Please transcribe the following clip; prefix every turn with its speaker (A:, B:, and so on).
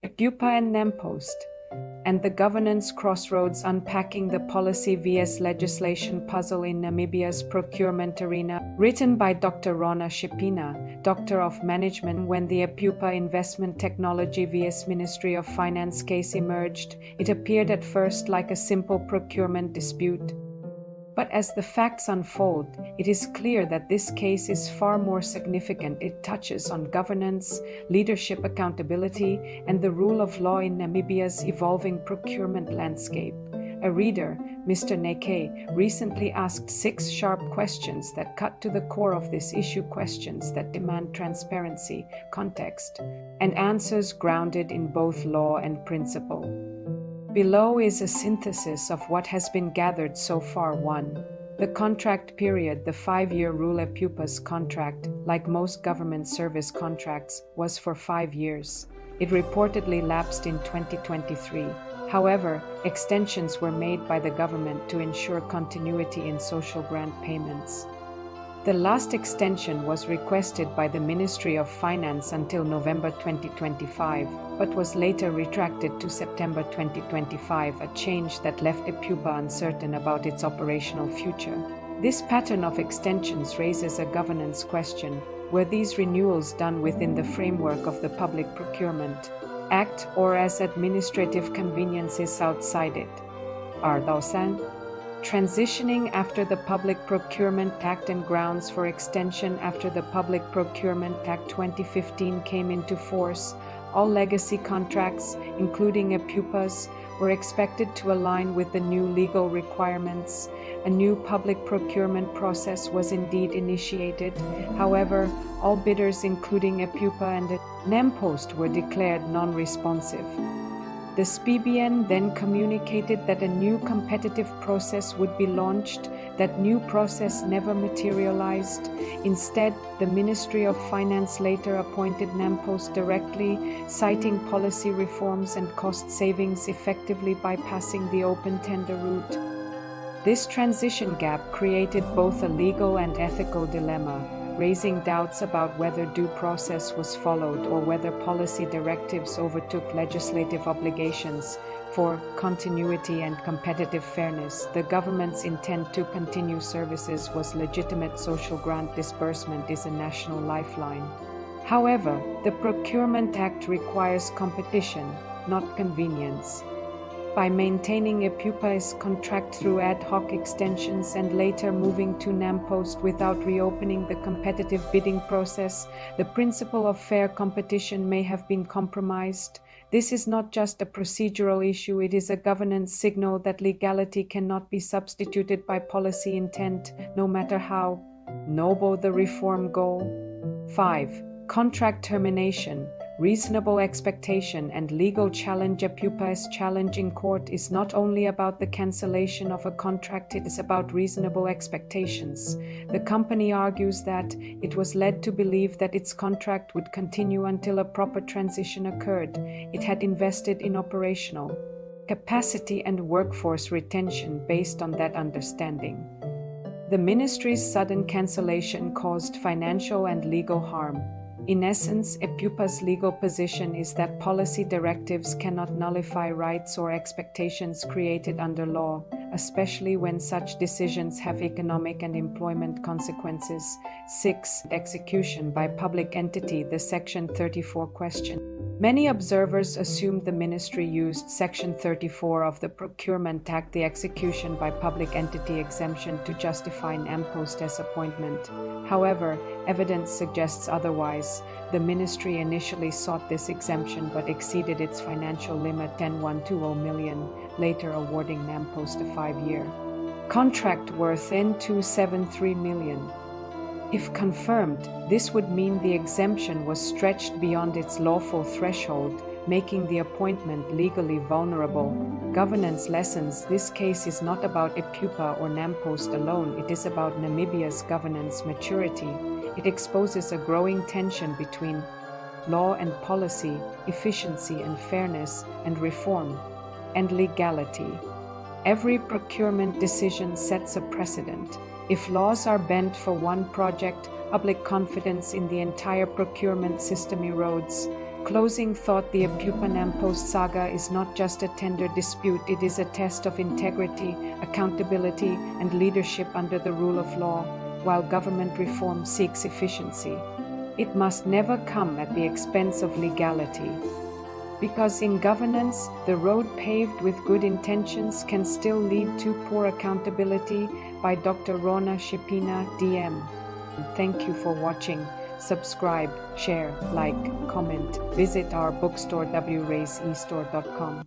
A: Epupa and NamPost, and the governance Crossroads unpacking the policy vs legislation puzzle in Namibia's procurement arena, written by Dr. Rauna Shipena, Doctor of Management. When the Epupa Investment Technology vs Ministry of Finance case emerged, it appeared at first like a simple procurement dispute. But as the facts unfold, it is clear that this case is far more significant. It touches on governance, leadership accountability, and the rule of law in Namibia's evolving procurement landscape. A reader, Mr. Neke, recently asked 6 sharp questions that cut to the core of this issue, questions that demand transparency, context, and answers grounded in both law and principle. Below is a synthesis of what has been gathered so far. 1. The contract period. The 5-year rule. Epupa's contract, like most government service contracts, was for 5 years. It reportedly lapsed in 2023. However, extensions were made by the government to ensure continuity in social grant payments. The last extension was requested by the Ministry of Finance until November 2025, but was later retracted to September 2025, a change that left Epupa uncertain about its operational future. This pattern of extensions raises a governance question. Were these renewals done within the framework of the Public Procurement Act or as administrative conveniences outside it? Ardausan. Transitioning after the Public Procurement Act and grounds for extension. After the Public Procurement Act 2015 came into force, all legacy contracts, including Epupa's, were expected to align with the new legal requirements. A new public procurement process was indeed initiated. However, all bidders, including Epupa and NamPost, were declared non-responsive. The SPBN then communicated that a new competitive process would be launched. That new process never materialized. Instead, the Ministry of Finance later appointed NamPost directly, citing policy reforms and cost savings, effectively bypassing the open tender route. This transition gap created both a legal and ethical dilemma, raising doubts about whether due process was followed or whether policy directives overtook legislative obligations. For continuity and competitive fairness, the government's intent to continue services was legitimate. Social grant disbursement is a national lifeline. However, the Procurement Act requires competition, not convenience. By maintaining Epupa's contract through ad hoc extensions and later moving to NamPost without reopening the competitive bidding process, the principle of fair competition may have been compromised. This is not just a procedural issue, it is a governance signal that legality cannot be substituted by policy intent, no matter how noble the reform goal. 5. Contract termination. Reasonable expectation and legal challenge. Epupa's challenge in court is not only about the cancellation of a contract, it is about reasonable expectations. The company argues that it was led to believe that its contract would continue until a proper transition occurred. It had invested in operational capacity and workforce retention based on that understanding. The ministry's sudden cancellation caused financial and legal harm. In essence, Epupa's legal position is that policy directives cannot nullify rights or expectations created under law, especially when such decisions have economic and employment consequences. 6. Execution by public entity. The Section 34 question. Many observers assumed the ministry used Section 34 of the Procurement Act, the execution by public entity exemption, to justify NamPost's appointment. However, evidence suggests otherwise. The ministry initially sought this exemption but exceeded its financial limit, 10,120 million, later awarding NamPost a 5-year contract worth N273 million. If confirmed, this would mean the exemption was stretched beyond its lawful threshold, making the appointment legally vulnerable. Governance lessons. This case is not about Epupa or NamPost alone, it is about Namibia's governance maturity. It exposes a growing tension between law and policy, efficiency and fairness, and reform and legality. Every procurement decision sets a precedent. If laws are bent for one project, public confidence in the entire procurement system erodes. Closing thought: the Epupa NamPost saga is not just a tender dispute, it is a test of integrity, accountability, and leadership under the rule of law. While government reform seeks efficiency, it must never come at the expense of legality. Because in governance, the road paved with good intentions can still lead to poor accountability. By Dr. Rauna, Shipena, DM. Thank you for watching. Subscribe, share, like, comment. Visit our bookstore wraisestore.com.